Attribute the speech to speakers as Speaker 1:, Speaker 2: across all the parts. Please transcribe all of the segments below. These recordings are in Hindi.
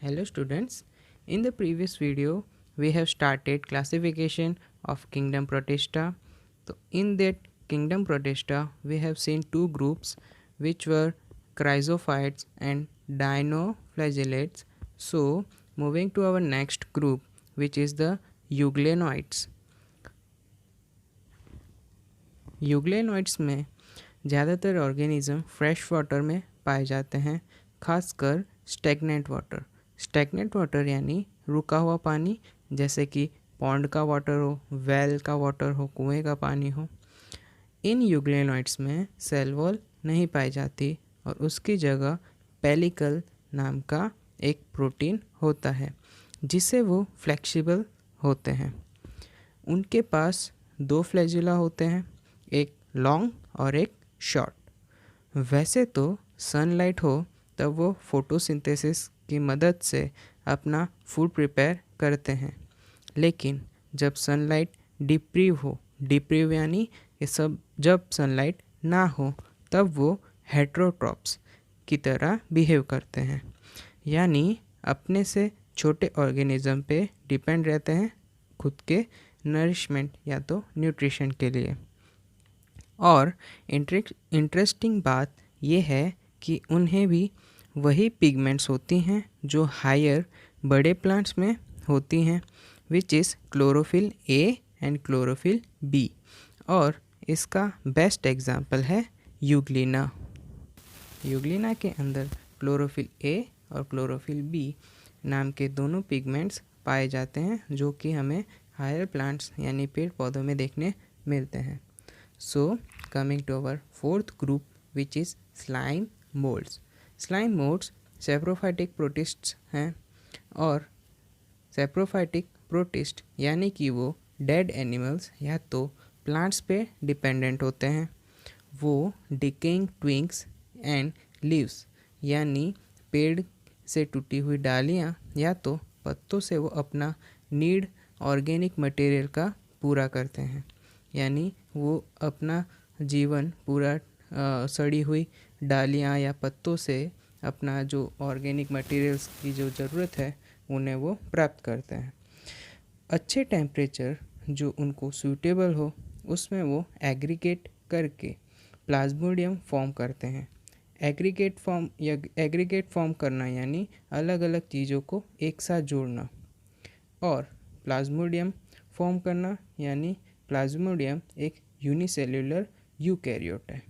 Speaker 1: Hello students, in the previous video we have started classification of kingdom Protista. So in that kingdom Protista we have seen two groups which were chrysophytes and dinoflagellates. So moving to our next group which is the euglenoids. Euglenoids में ज़्यादातर ऑर्गेनिज्म फ्रेश वाटर में पाए जाते हैं, खासकर स्टैग्नेंट वाटर यानी रुका हुआ पानी, जैसे कि पॉन्ड का वाटर हो, वेल का वाटर हो, कुएं का पानी हो। इन यूग्लेनॉइड्स में सेल वॉल नहीं पाई जाती और उसकी जगह पेलिकल नाम का एक प्रोटीन होता है जिससे वो फ्लेक्सिबल होते हैं। उनके पास दो फ्लैजुला होते हैं, एक लॉन्ग और एक शॉर्ट। वैसे तो सनलाइट हो तब वो फोटोसिंथेसिस की मदद से अपना फूड प्रिपेयर करते हैं, लेकिन जब सनलाइट डिप्रीव यानी ये सब जब सनलाइट ना हो तब वो हेट्रोट्रॉप्स की तरह बिहेव करते हैं, यानी अपने से छोटे ऑर्गेनिज्म पे डिपेंड रहते हैं खुद के नरिशमेंट या तो न्यूट्रिशन के लिए। और इंटरेस्टिंग बात यह है कि उन्हें भी वही पिगमेंट्स होती हैं जो हायर बड़े प्लांट्स में होती हैं, which is chlorophyll A and chlorophyll B. और इसका बेस्ट एग्जांपल है यूग्लिना। यूग्लिना के अंदर क्लोरोफिल ए और क्लोरोफिल बी नाम के दोनों पिगमेंट्स पाए जाते हैं जो कि हमें हायर प्लांट्स यानी पेड़ पौधों में देखने मिलते हैं। So coming to our fourth group which is slime moulds. Slime moulds saprophytic protists हैं, और सेप्रोफाइटिक प्रोटिस्ट यानी कि वो डेड एनिमल्स या तो प्लांट्स पे डिपेंडेंट होते हैं। वो डिकेइंग ट्विंक्स एंड लीव्स यानी पेड़ से टूटी हुई डालियाँ या तो पत्तों से वो अपना नीड ऑर्गेनिक मटेरियल का पूरा करते हैं, यानी वो अपना जीवन पूरा सड़ी हुई डालियाँ या पत्तों से अपना जो ऑर्गेनिक मटेरियल्स की जो ज़रूरत है उन्हें वो प्राप्त करते हैं। अच्छे टेम्परेचर जो उनको सूटेबल हो उसमें वो एग्रीगेट करके प्लाज्मोडियम फॉर्म करते हैं। एग्रीगेट फॉर्म करना यानी अलग अलग चीज़ों को एक साथ जोड़ना, और प्लाज्मोडियम फॉर्म करना यानी प्लाज्मोडियम एक यूनिसेल्युलर यूकैरियोट है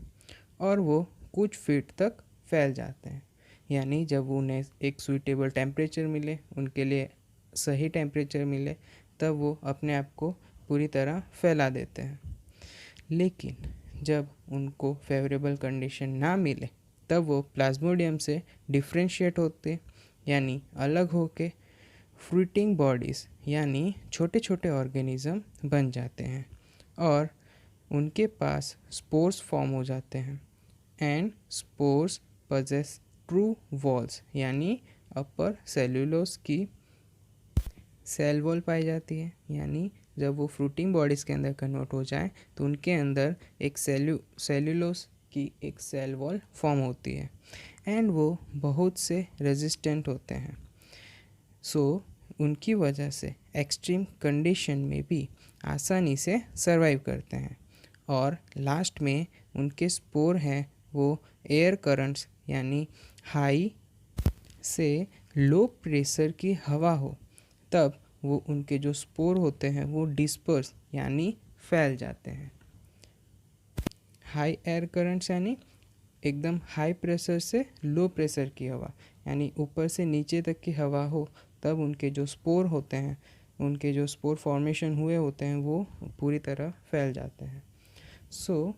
Speaker 1: और वो कुछ फीट तक फैल जाते हैं, यानी जब उन्हें एक सूटेबल टेम्परेचर मिले, उनके लिए सही टेम्परेचर मिले, तब वो अपने आप को पूरी तरह फैला देते हैं। लेकिन जब उनको फेवरेबल कंडीशन ना मिले तब वो प्लाज्मोडियम से डिफ्रेंशिएट होते यानी अलग होके फ्रूटिंग बॉडीज़ यानी छोटे छोटे ऑर्गेनिज्म बन जाते हैं और उनके पास स्पोर्स फॉर्म हो जाते हैं। And spores possess true walls यानी अपर सेल्यूलोस की सेल वॉल पाई जाती है, यानी जब वो फ्रूटिंग बॉडीज़ के अंदर कन्वर्ट हो जाए तो उनके अंदर एक सेल्यूलोस की एक सेल वॉल फॉर्म होती है एंड वो बहुत से रेजिस्टेंट होते हैं। सो उनकी वजह से एक्सट्रीम कंडीशन में भी आसानी से सरवाइव करते हैं। और लास्ट में उनके स्पोर हैं वो एयर करंट्स यानी हाई से लो प्रेशर की हवा हो तब वो उनके जो स्पोर होते हैं वो डिस्पर्स यानी फैल जाते हैं। हाई एयर करंट्स यानी एकदम हाई प्रेशर से लो प्रेशर की हवा, यानी ऊपर से नीचे तक की हवा हो तब उनके जो स्पोर होते हैं, उनके जो स्पोर फॉर्मेशन हुए होते हैं वो पूरी तरह फैल जाते हैं। So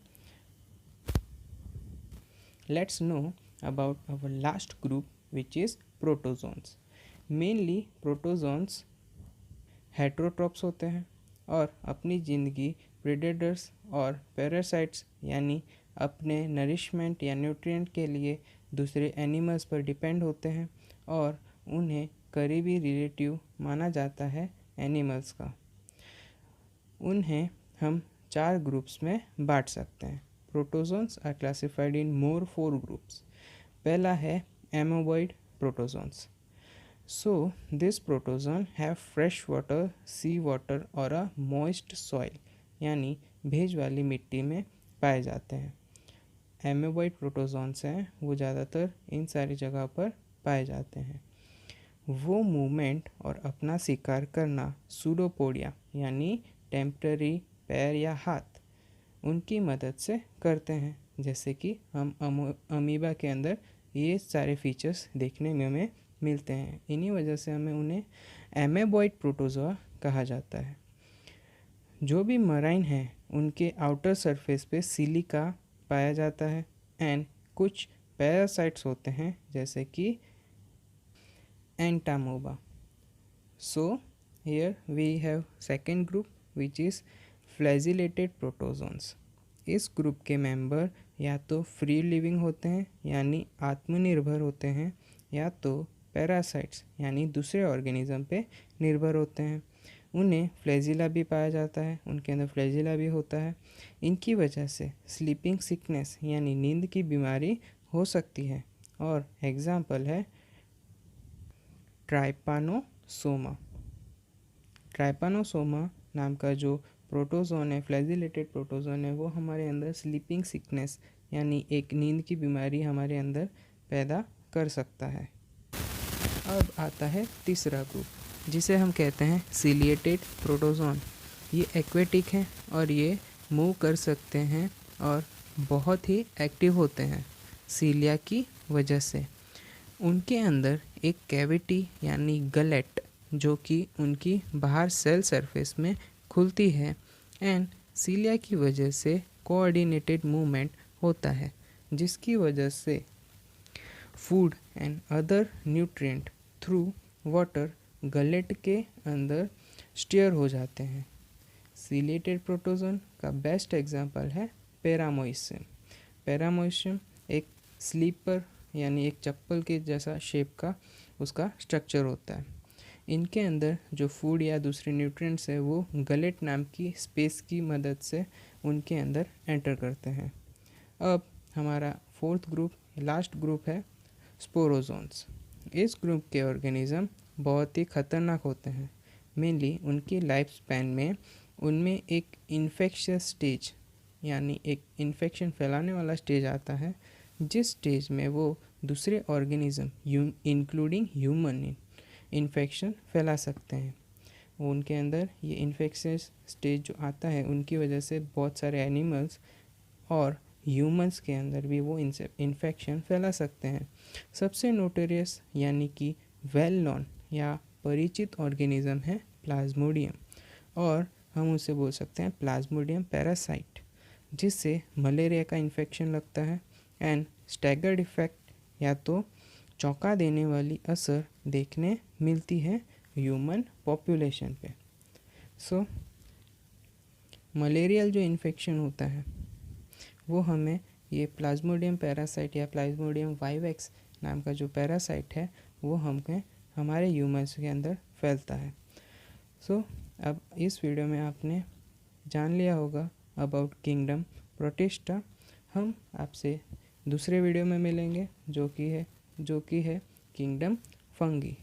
Speaker 1: let's know about our last group which is protozoans. Mainly protozoans heterotrophs होते हैं और अपनी ज़िंदगी प्रेडेटर्स और पैरासाइट्स यानी अपने नरिशमेंट या न्यूट्रिएंट के लिए दूसरे एनिमल्स पर डिपेंड होते हैं और उन्हें करीबी रिलेटिव माना जाता है एनिमल्स का। उन्हें हम 4 ग्रुप्स में बांट सकते हैं। Protozoans are classified in more 4 groups. पहला है amoeboid protozoans. So this protozoan have fresh water, sea water और अ मॉइस्ट सॉइल, यानी भेज वाली मिट्टी में पाए जाते हैं। एमोबॉइड प्रोटोजोन्स हैं वो ज़्यादातर इन सारी जगह पर पाए जाते हैं। वो मूवमेंट और अपना शिकार करना सूडोपोडिया यानी टेम्पररी पैर या हाथ उनकी मदद से करते हैं, जैसे कि हम अमीबा के अंदर ये सारे फीचर्स देखने में हमें मिलते हैं। इन्हीं वजह से हमें उन्हें एमेबॉइड प्रोटोजोआ कहा जाता है। जो भी मराइन हैं उनके आउटर सरफेस पे सिलिका पाया जाता है एंड कुछ पैरासाइट्स होते हैं जैसे कि entamoeba. So here we have second group which is flagellated protozoans. इस ग्रुप के मेंबर या तो फ्री लिविंग होते हैं यानी आत्मनिर्भर होते हैं, या तो पैरासाइट्स यानी दूसरे ऑर्गेनिज्म पे निर्भर होते हैं। उन्हें फ्लैजिला भी पाया जाता है, उनके अंदर फ्लैजिला भी होता है। इनकी वजह से स्लीपिंग सिकनेस यानी नींद की बीमारी हो सकती है, और एग्जाम्पल है ट्राइपानोसोमा। ट्राइपानोसोमा नाम का जो प्रोटोजोन है, फ्लैजिलेटेड प्रोटोजोन है, वो हमारे अंदर स्लीपिंग सिकनेस यानी एक नींद की बीमारी हमारे अंदर पैदा कर सकता है। अब आता है तीसरा ग्रुप जिसे हम कहते हैं सिलिएटेड प्रोटोजोन। ये एक्वेटिक हैं और ये मूव कर सकते हैं और बहुत ही एक्टिव होते हैं सीलिया की वजह से। उनके अंदर एक कैविटी यानी गलेट जो कि उनकी बाहर सेल सरफेस में खुलती है, एंड सीलिया की वजह से कोऑर्डिनेटेड मूवमेंट होता है, जिसकी वजह से food and other nutrient through water gullet के अंदर स्टीयर हो जाते हैं। सिलिएटेड प्रोटोजोन का बेस्ट एग्जांपल है पैरामोइसियम। पैरामोइसियम एक स्लीपर यानी एक चप्पल के जैसा शेप का उसका स्ट्रक्चर होता है। इनके अंदर जो फूड या दूसरे न्यूट्रिएंट्स है वो गलेट नाम की स्पेस की मदद से उनके अंदर एंटर करते हैं। अब हमारा फोर्थ ग्रुप, लास्ट ग्रुप है स्पोरोजोन्स। इस ग्रुप के ऑर्गेनिज्म बहुत ही ख़तरनाक होते हैं। मेनली उनकी लाइफ स्पैन में उनमें एक इन्फेक्शियस स्टेज यानी एक इन्फेक्शन फैलाने वाला स्टेज आता है, जिस स्टेज में वो दूसरे ऑर्गेनिज्म इंक्लूडिंग ह्यूमन इन्फेक्शन फैला सकते हैं। उनके अंदर ये इन्फेक्शियस स्टेज जो आता है उनकी वजह से बहुत सारे एनिमल्स और ह्यूमंस के अंदर भी वो इन्फेक्शन फैला सकते हैं। सबसे नोटोरियस यानी कि वेल नोन या परिचित ऑर्गेनिज्म है प्लाज्मोडियम, और हम उसे बोल सकते हैं प्लाज्मोडियम पैरासाइट, जिससे मलेरिया का इन्फेक्शन लगता है एंड स्टैगर्ड इफेक्ट या तो चौंका देने वाली असर देखने मिलती है ह्यूमन पॉपुलेशन पे। सो मलेरियल जो इन्फेक्शन होता है वो हमें ये प्लाज्मोडियम पैरासाइट या प्लाज्मोडियम वाइवेक्स नाम का जो पैरासाइट है वो हमें हमारे ह्यूमन्स के अंदर फैलता है। सो अब इस वीडियो में आपने जान लिया होगा अबाउट किंगडम प्रोटिस्टा। हम आपसे दूसरे वीडियो में मिलेंगे जो कि है किंगडम फंगी।